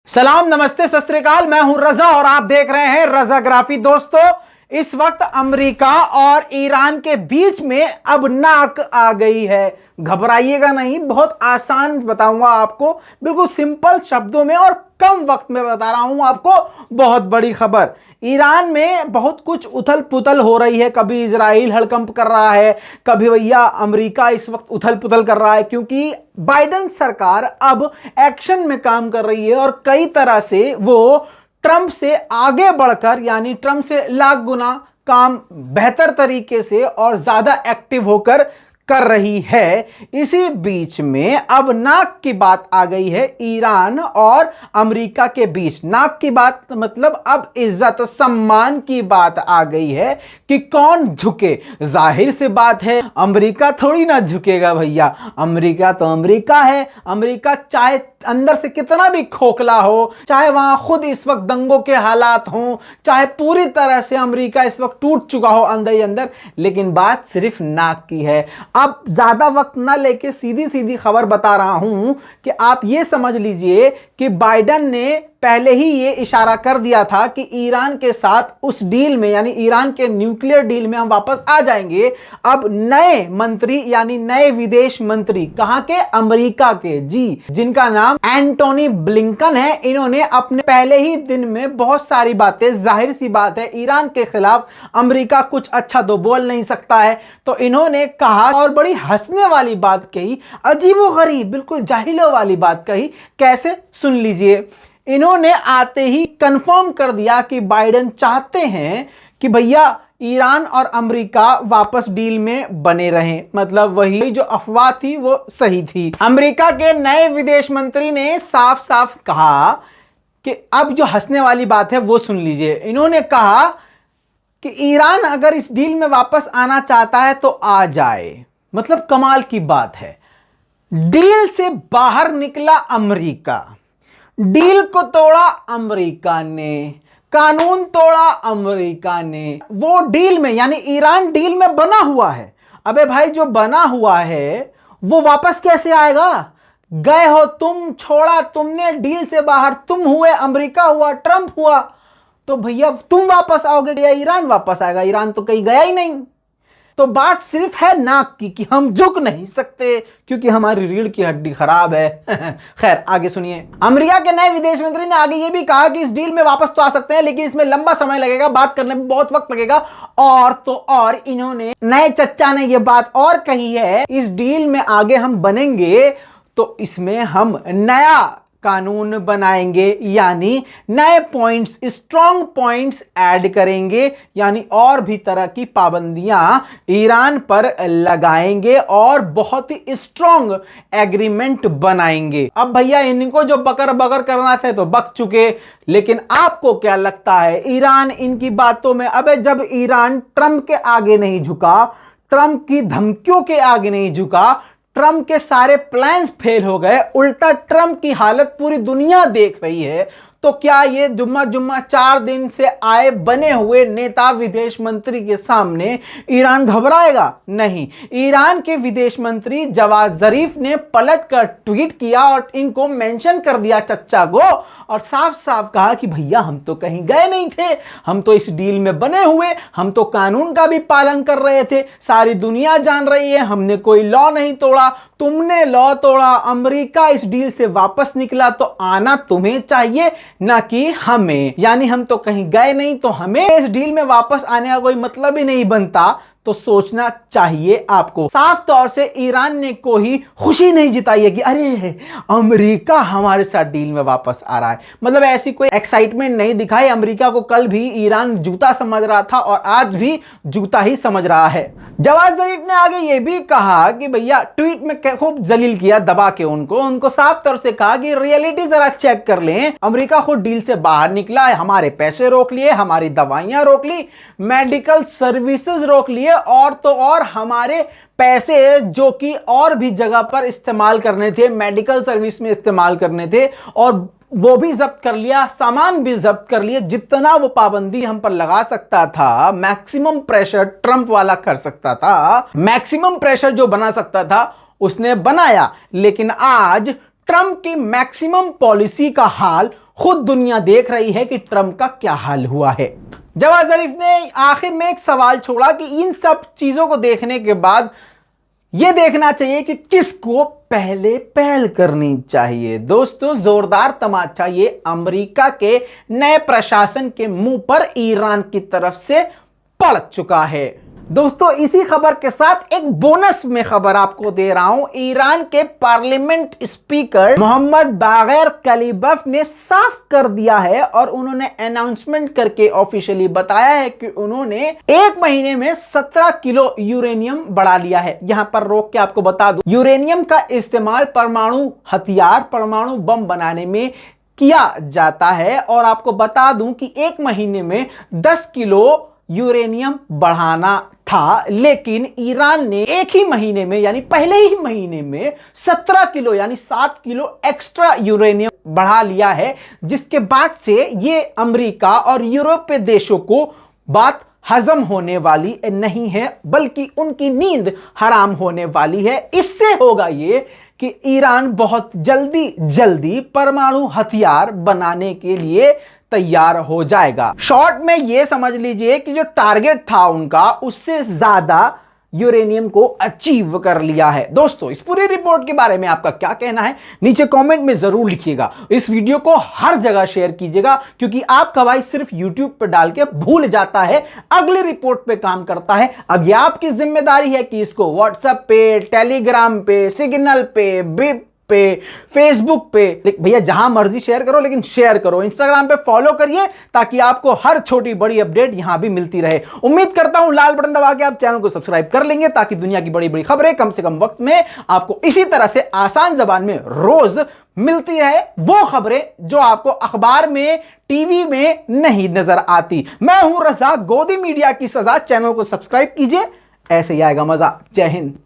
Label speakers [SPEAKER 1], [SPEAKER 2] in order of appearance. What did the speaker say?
[SPEAKER 1] सलाम, नमस्ते, सत श्री अकाल। मैं हूं रजा और आप देख रहे हैं रजाग्राफी। दोस्तों, इस वक्त अमेरिका और ईरान के बीच में अब नाक आ गई है। घबराइएगा नहीं, बहुत आसान बताऊंगा आपको, बिल्कुल सिंपल शब्दों में और कम वक्त में बता रहा हूं आपको। बहुत बड़ी खबर, ईरान में बहुत कुछ उथल पुथल हो रही है। कभी इजराइल हड़कंप कर रहा है, कभी भैया अमेरिका इस वक्त उथल पुथल कर रहा है, क्योंकि बाइडेन सरकार अब एक्शन में काम कर रही है और कई तरह से वो ट्रंप से आगे बढ़कर, यानी ट्रंप से लाख गुना काम बेहतर तरीके से और ज्यादा एक्टिव होकर कर रही है। इसी बीच में अब नाक की बात आ गई है ईरान और अमेरिका के बीच। नाक की बात मतलब अब इज्जत सम्मान की बात आ गई है कि कौन झुके। जाहिर सी बात है, अमेरिका थोड़ी ना झुकेगा भैया। अमेरिका तो अमेरिका है। अमेरिका चाहे अंदर से कितना भी खोखला हो, चाहे वहां खुद इस वक्त दंगों के हालात हों, चाहे पूरी तरह से अमेरिका इस वक्त टूट चुका हो अंदर ही अंदर, लेकिन बात सिर्फ नाक की है। अब ज्यादा वक्त ना लेके सीधी सीधी खबर बता रहा हूं कि आप ये समझ लीजिए कि बाइडेन ने पहले ही ये इशारा कर दिया था कि ईरान के साथ उस डील में, यानी ईरान के न्यूक्लियर डील में हम वापस आ जाएंगे। अब नए मंत्री, यानी नए विदेश मंत्री, कहां के? अमेरिका के, जी, जिनका नाम एंटोनी ब्लिंकन है। इन्होंने अपने पहले ही दिन में बहुत सारी बातें, जाहिर सी बात है ईरान के खिलाफ अमेरिका कुछ अच्छा तो बोल नहीं सकता है, तो इन्होंने कहा और बड़ी हंसने वाली बात कही, अजीबोगरीब, बिल्कुल जाहिलों वाली बात कही। कैसे? सुन लीजिए। इन्होंने आते ही कंफर्म कर दिया कि बाइडेन चाहते हैं कि भैया ईरान और अमेरिका वापस डील में बने रहें। मतलब वही जो अफवाह थी वो सही थी। अमेरिका के नए विदेश मंत्री ने साफ साफ कहा कि अब जो हंसने वाली बात है वो सुन लीजिए। इन्होंने कहा कि ईरान अगर इस डील में वापस आना चाहता है तो आ जाए। मतलब कमाल की बात है। डील से बाहर निकला अमेरिका, डील को तोड़ा अमेरिका ने, कानून तोड़ा अमेरिका ने। वो डील में, यानी ईरान डील में बना हुआ है। अबे भाई, जो बना हुआ है वो वापस कैसे आएगा? गए हो तुम, छोड़ा तुमने डील से बाहर, तुम हुए, अमेरिका हुआ, ट्रंप हुआ, तो भैया तुम वापस आओगे या ईरान वापस आएगा? ईरान तो कहीं गया ही नहीं। तो बात सिर्फ है नाक की कि हम झुक नहीं सकते क्योंकि हमारी रीढ़ की हड्डी खराब है। खैर, आगे सुनिए। अमेरिका के नए विदेश मंत्री ने आगे ये भी कहा कि इस डील में वापस तो आ सकते हैं, लेकिन इसमें लंबा समय लगेगा, बात करने में बहुत वक्त लगेगा। और तो और इन्होंने, नए चच्चा ने ये बात और कही है, इस डील में आगे हम बनेंगे तो इसमें हम नया कानून बनाएंगे, यानी नए पॉइंट्स, स्ट्रॉन्ग पॉइंट्स ऐड करेंगे, यानी और भी तरह की पाबंदियां ईरान पर लगाएंगे और बहुत ही स्ट्रॉन्ग एग्रीमेंट बनाएंगे। अब भैया इनको जो बकर बकर करना थे तो बक चुके, लेकिन आपको क्या लगता है ईरान इनकी बातों में? अबे जब ईरान ट्रंप के आगे नहीं झुका, ट्रंप की धमकियों के आगे नहीं झुका, ट्रंप के सारे प्लान्स फेल हो गए, उल्टा ट्रंप की हालत पूरी दुनिया देख रही है, तो क्या ये जुम्मा जुम्मा 4 दिन से आए बने हुए नेता विदेश मंत्री के सामने ईरान घबराएगा? नहीं। ईरान के विदेश मंत्री जवाद जरीफ ने पलट कर ट्वीट किया और इनको मेंशन कर दिया, चच्चा को, और साफ साफ कहा कि भैया हम तो कहीं गए नहीं थे, हम तो इस डील में बने हुए, हम तो कानून का भी पालन कर रहे थे, सारी दुनिया जान रही है, हमने कोई लॉ नहीं तोड़ा, तुमने लॉ तोड़ा, अमेरिका इस डील से वापस निकला तो आना तुम्हें चाहिए, ना कि हमें। यानी हम तो कहीं गए नहीं, तो हमें इस डील में वापस आने का कोई मतलब ही नहीं बनता। तो सोचना चाहिए आपको। साफ तौर से ईरान ने कोई खुशी नहीं जिताई है कि अरे अमेरिका हमारे साथ डील में वापस आ रहा है। मतलब ऐसी कोई एक्साइटमेंट नहीं दिखाई। अमेरिका को कल भी ईरान जूता समझ रहा था और आज भी जूता ही समझ रहा है। जवाद जरीफ ने आगे ये भी कहा कि भैया, ट्वीट में खूब जलील किया दबा के उनको साफ तौर से कहा कि रियलिटी जरा चेक कर लें। अमेरिका खुद डील से बाहर निकला है, हमारे पैसे रोक लिए, हमारी दवाइयां रोक ली, मेडिकल सर्विसेज रोक लिए, और तो और हमारे पैसे जो कि और भी जगह पर इस्तेमाल करने थे, मेडिकल सर्विस में इस्तेमाल करने थे, और वो भी जब्त कर लिया, सामान भी जब्त कर लिया। जितना वो पाबंदी हम पर लगा सकता था, मैक्सिमम प्रेशर ट्रंप वाला कर सकता था, मैक्सिमम प्रेशर जो बना सकता था उसने बनाया। लेकिन आज ट्रंप की मैक्सिमम पॉलिसी का हाल खुद दुनिया देख रही है कि ट्रंप का क्या हाल हुआ है। जवाद जरीफ ने आखिर में एक सवाल छोड़ा कि इन सब चीजों को देखने के बाद यह देखना चाहिए कि किसको पहले पहल करनी चाहिए। दोस्तों, जोरदार तमाचा ये अमेरिका के नए प्रशासन के मुंह पर ईरान की तरफ से पड़ चुका है। दोस्तों, इसी खबर के साथ एक बोनस में खबर आपको दे रहा हूं। ईरान के पार्लियामेंट स्पीकर मोहम्मद बागर कलीबफ ने साफ कर दिया है और उन्होंने अनाउंसमेंट करके ऑफिशियली बताया है कि उन्होंने एक महीने में 17 किलो यूरेनियम बढ़ा लिया है। यहां पर रोक के आपको बता दूं, यूरेनियम का इस्तेमाल परमाणु हथियार, परमाणु बम बनाने में किया जाता है और आपको बता दूं कि एक महीने में 10 किलो यूरेनियम बढ़ाना था, लेकिन ईरान ने एक ही महीने में यानी पहले ही महीने में 17 किलो यानी 7 किलो एक्स्ट्रा यूरेनियम बढ़ा लिया है, जिसके बाद से ये अमेरिका और यूरोपीय देशों को बात हजम होने वाली नहीं है, बल्कि उनकी नींद हराम होने वाली है। इससे होगा ये कि ईरान बहुत जल्दी परमाणु हथियार बनाने के लिए तैयार हो जाएगा। शॉर्ट में यह समझ लीजिए कि जो टारगेट था उनका, उससे ज्यादा यूरेनियम को अचीव कर लिया है। दोस्तों, इस पूरी रिपोर्ट के बारे में आपका क्या कहना है नीचे कमेंट में जरूर लिखिएगा। इस वीडियो को हर जगह शेयर कीजिएगा, क्योंकि आपका भाई सिर्फ यूट्यूब पर डाल के भूल जाता है, अगली रिपोर्ट पे काम करता है। अब यह आपकी जिम्मेदारी है कि इसको व्हाट्सएप पे, टेलीग्राम पे, सिग्नल पे, बिप पे, फेसबुक पे, भैया जहां मर्जी शेयर करो, लेकिन शेयर करो। इंस्टाग्राम पे फॉलो करिए ताकि आपको हर छोटी बड़ी अपडेट यहां भी मिलती रहे। उम्मीद करता हूं लाल बटन दबा के आप चैनल को सब्सक्राइब कर लेंगे, ताकि दुनिया की बड़ी बड़ी खबरें कम से कम वक्त में आपको इसी तरह से आसान जबान में रोज मिलती है, वो खबरें जो आपको अखबार में, टीवी में नहीं नजर आती। मैं हूं रजा, गोदी मीडिया की सजा। चैनल को सब्सक्राइब कीजिए, ऐसे ही आएगा मजा। जय हिंद।